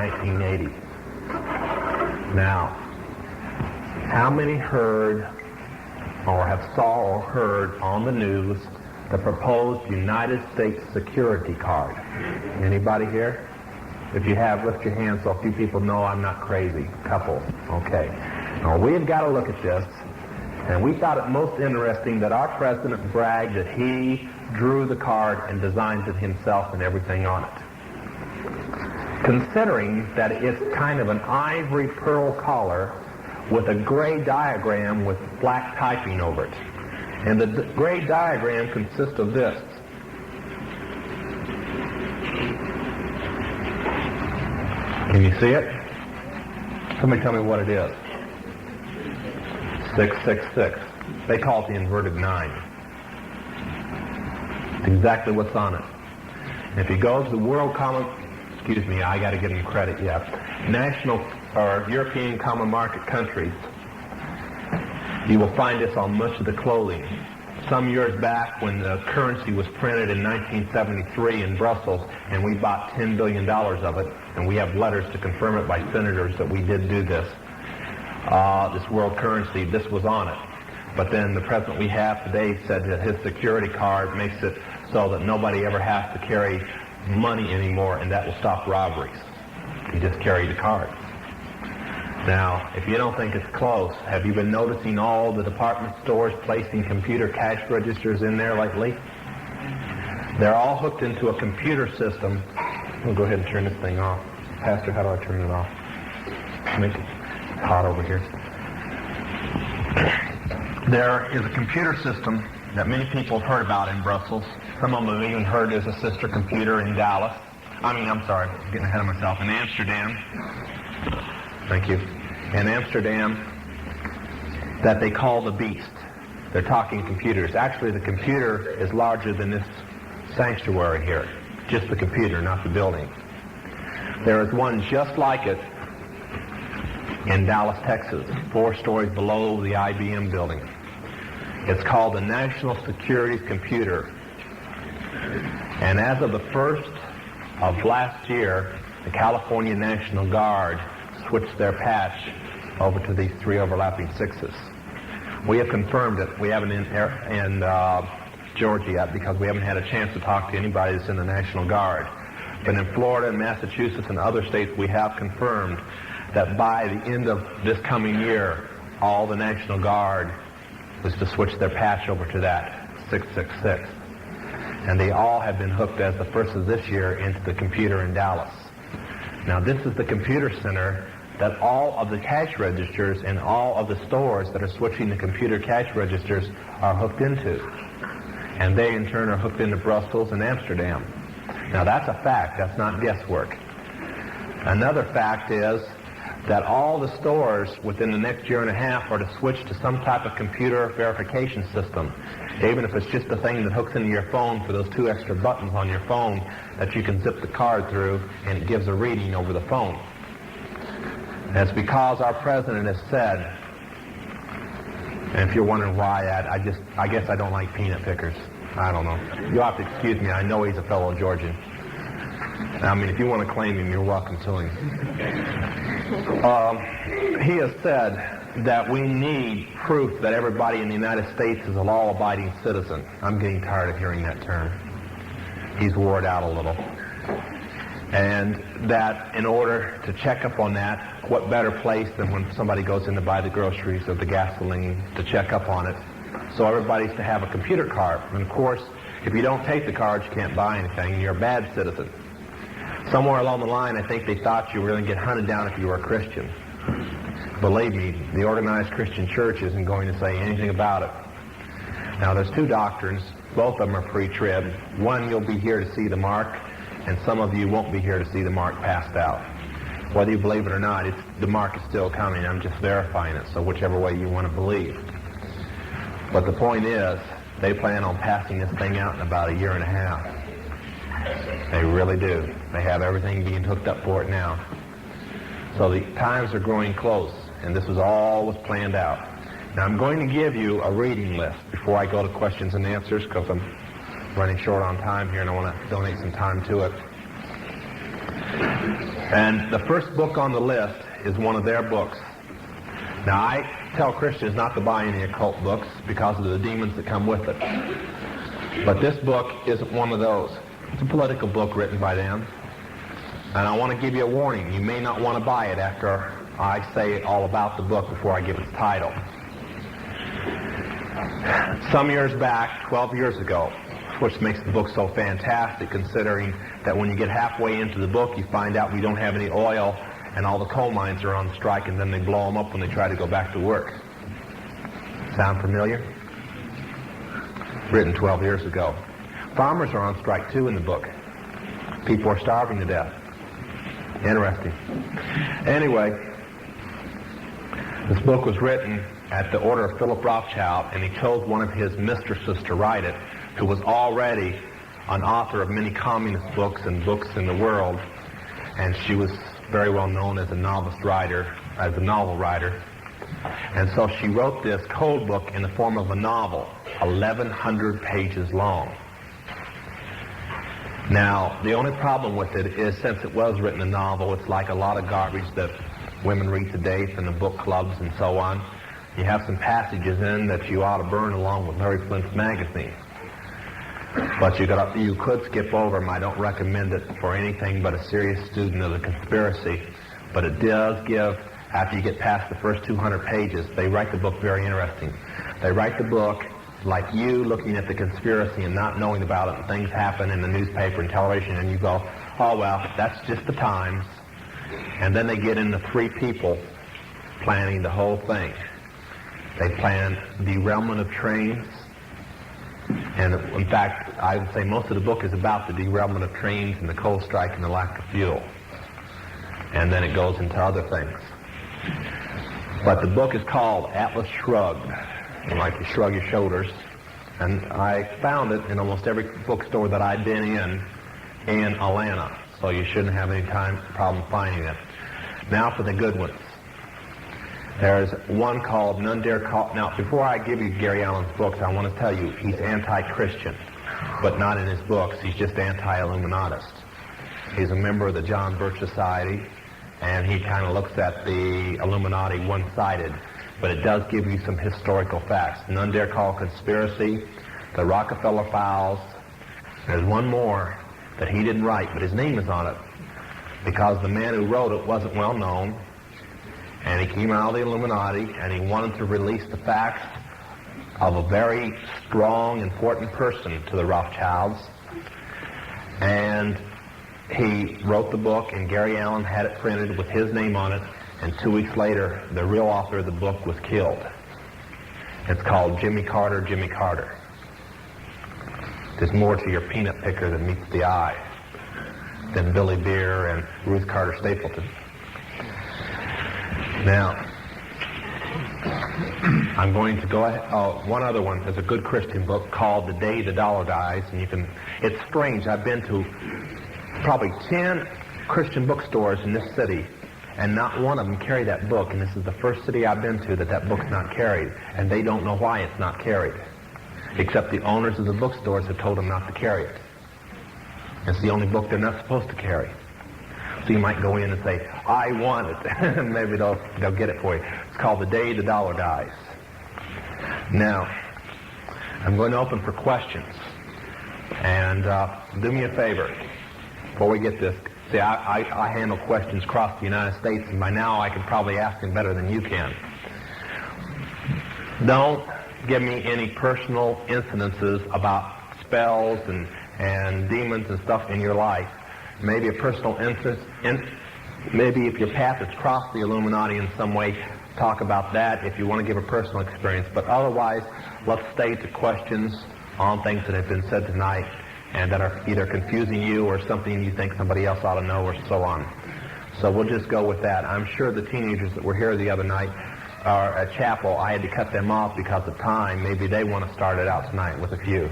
1980. Now, how many heard or saw or heard on the news the proposed United States security card? Anybody here? If you have, lift your hand so a few people know I'm not crazy. Couple. Okay. Now, we've got to look at this, and we thought it most interesting that our president bragged that he drew the card and designed it himself and everything on it. Considering that it's kind of an ivory pearl collar with a gray diagram with black typing over it. And the gray diagram consists of this. Can you see it? Somebody tell me what it is. 666. They call it the inverted 9. It's exactly what's on it. And if you go to the World Common, excuse me, I got to give them credit, yeah. National or European Common Market countries, you will find this on much of the clothing. Some years back when the currency was printed in 1973 in Brussels, and we bought $10 billion of it, and we have letters to confirm it by senators that we did do this. This world currency, this was on it. But then the president we have today said that his security card makes it so that nobody ever has to carry money anymore, and that will stop robberies. You just carry the card. Now, if you don't think it's close, have you been noticing all the department stores placing computer cash registers in there lately? They're all hooked into a computer system. We'll go ahead and turn this thing off. Pastor, how do I turn it off? Make it hot over here. There is a computer system that many people have heard about in Brussels. Some of them have even heard there's a sister computer in Dallas. I'm sorry, I'm getting ahead of myself. In Amsterdam. Thank you. In Amsterdam, that they call the beast. They're talking computers. Actually, the computer is larger than this sanctuary here. Just the computer, not the building. There is one just like it in Dallas, Texas, 4 stories below the IBM building. It's called the National Security Computer. And as of the 1st of last year, the California National Guard switched their patch over to these 3 overlapping 6s. We have confirmed it. We haven't in Georgia yet because we haven't had a chance to talk to anybody that's in the National Guard. But in Florida and Massachusetts and other states, we have confirmed that by the end of this coming year, all the National Guard was to switch their patch over to that 666. And they all have been hooked as the first of this year into the computer in Dallas. Now, this is the computer center that all of the cash registers and all of the stores that are switching the computer cash registers are hooked into. And they, in turn, are hooked into Brussels and Amsterdam. Now, that's a fact. That's not guesswork. Another fact is that all the stores within the next year and a half are to switch to some type of computer verification system. Even if it's just a thing that hooks into your phone for those 2 extra buttons on your phone that you can zip the card through and it gives a reading over the phone. That's because our president has said, and if you're wondering why, I guess I don't like peanut pickers. I don't know. You'll have to excuse me. I know he's a fellow Georgian. I mean, if you want to claim him, you're welcome to him. He has said that we need proof that everybody in the United States is a law-abiding citizen. I'm getting tired of hearing that term. He's wore it out a little. And that in order to check up on that, what better place than when somebody goes in to buy the groceries or the gasoline to check up on it. So everybody's to have a computer card. And of course, if you don't take the card, you can't buy anything, and you're a bad citizen. Somewhere along the line, I think they thought you were going to get hunted down if you were a Christian. Believe me, the organized Christian church isn't going to say anything about it. Now, there's 2 doctrines. Both of them are pre-trib. One, you'll be here to see the mark, and some of you won't be here to see the mark passed out. Whether you believe it or not, the mark is still coming. I'm just verifying it, so whichever way you want to believe. But the point is, they plan on passing this thing out in about a year and a half. They really do. They have everything being hooked up for it now. So the times are growing close, and this was all planned out. Now I'm going to give you a reading list before I go to questions and answers because I'm running short on time here and I want to donate some time to it. And the first book on the list is one of their books. Now, I tell Christians not to buy any occult books because of the demons that come with it. But this book isn't one of those. It's a political book written by them. And I want to give you a warning. You may not want to buy it after I say all about the book before I give its title. Some years back, 12 years ago, which makes the book so fantastic considering that when you get halfway into the book, you find out we don't have any oil and all the coal mines are on strike, and then they blow them up when they try to go back to work. Sound familiar? Written 12 years ago. Farmers are on strike too in the book. People are starving to death. Interesting. Anyway, this book was written at the order of Philip Rothschild, and he chose one of his mistresses to write it, who was already an author of many communist books and books in the world, and she was very well known as a novel writer. And so she wrote this code book in the form of a novel, 1,100 pages long. Now, the only problem with it is, since it was written a novel, it's like a lot of garbage that women read today from the book clubs and so on. You have some passages in that you ought to burn along with Larry Flint's magazine. But you could skip over them. I don't recommend it for anything but a serious student of the conspiracy. But it does give, after you get past the first 200 pages, they write the book very interesting. They write the book like you looking at the conspiracy and not knowing about it, and things happen in the newspaper and television, and you go, oh, well, that's just the times. And then they get into three people planning the whole thing. They plan derailment of trains. And in fact, I would say most of the book is about the derailment of trains and the coal strike and the lack of fuel. And then it goes into other things. But the book is called Atlas Shrugged. You like to shrug your shoulders. And I found it in almost every bookstore that I've been in Atlanta. So you shouldn't have any problem finding it. Now for the good ones. There's one called None Dare Call. Now, before I give you Gary Allen's books, I want to tell you he's anti-Christian, but not in his books. He's just anti-Illuminatist. He's a member of the John Birch Society, and he kind of looks at the Illuminati one-sided, but it does give you some historical facts. None Dare Call Conspiracy, the Rockefeller Files. There's one more that he didn't write, but his name is on it, because the man who wrote it wasn't well known. And he came out of the Illuminati, and he wanted to release the facts of a very strong, important person to the Rothschilds. And he wrote the book, and Gary Allen had it printed with his name on it, and 2 weeks later, the real author of the book was killed. It's called Jimmy Carter, Jimmy Carter. There's more to your peanut picker than meets the eye than Billy Beer and Ruth Carter Stapleton. Now, I'm going to go ahead. Oh, one other one. There's a good Christian book called The Day the Dollar Dies, and it's strange. I've been to probably 10 Christian bookstores in this city, and not one of them carry that book, and this is the first city I've been to that book's not carried, and they don't know why it's not carried, except the owners of the bookstores have told them not to carry it. It's the only book they're not supposed to carry. So you might go in and say, I want it, and maybe they'll get it for you. It's called The Day the Dollar Dies. Now, I'm going to open for questions. And do me a favor, before we get this. See, I handle questions across the United States, and by now I can probably ask them better than you can. Don't give me any personal incidences about spells and demons and stuff in your life. Maybe a personal interest, maybe if your path has crossed the Illuminati in some way, talk about that if you want to give a personal experience. But otherwise, let's stay to questions on things that have been said tonight and that are either confusing you or something you think somebody else ought to know or so on. So we'll just go with that. I'm sure the teenagers that were here the other night are at chapel. I had to cut them off because of time. Maybe they want to start it out tonight with a few.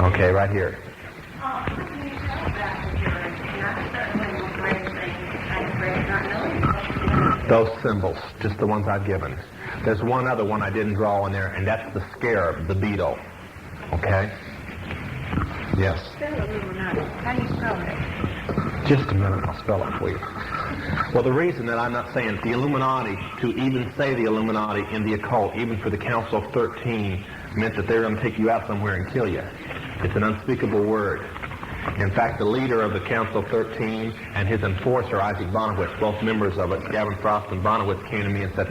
Okay, right here. Those symbols, just the ones I've given. There's one other one I didn't draw in there, and that's the scarab, the beetle. Okay? Yes. Spell Illuminati. How do you spell it? Just a minute, I'll spell it for you. Well, the reason that I'm not saying the Illuminati, to even say the Illuminati in the occult, even for the Council of 13, meant that they're going to take you out somewhere and kill you. It's an unspeakable word. In fact, the leader of the Council of 13 and his enforcer, Isaac Bonowitz, both members of it, Gavin Frost and Bonowitz, came to me and said,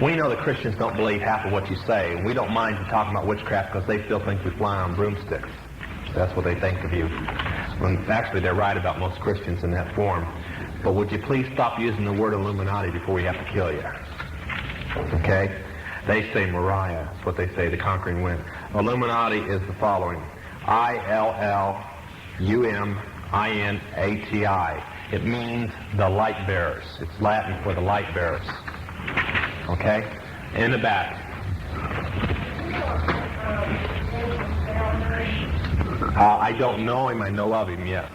we know the Christians don't believe half of what you say, and we don't mind you talking about witchcraft because they still think we fly on broomsticks. That's what they think of you. When actually, they're right about most Christians in that form. But would you please stop using the word Illuminati before we have to kill you? Okay? They say Mariah. That's what they say, the conquering wind. Illuminati is the following. Illuminati. It means the light bearers. It's Latin for the light bearers. Okay? In the back. I don't know him. I know of him, yes.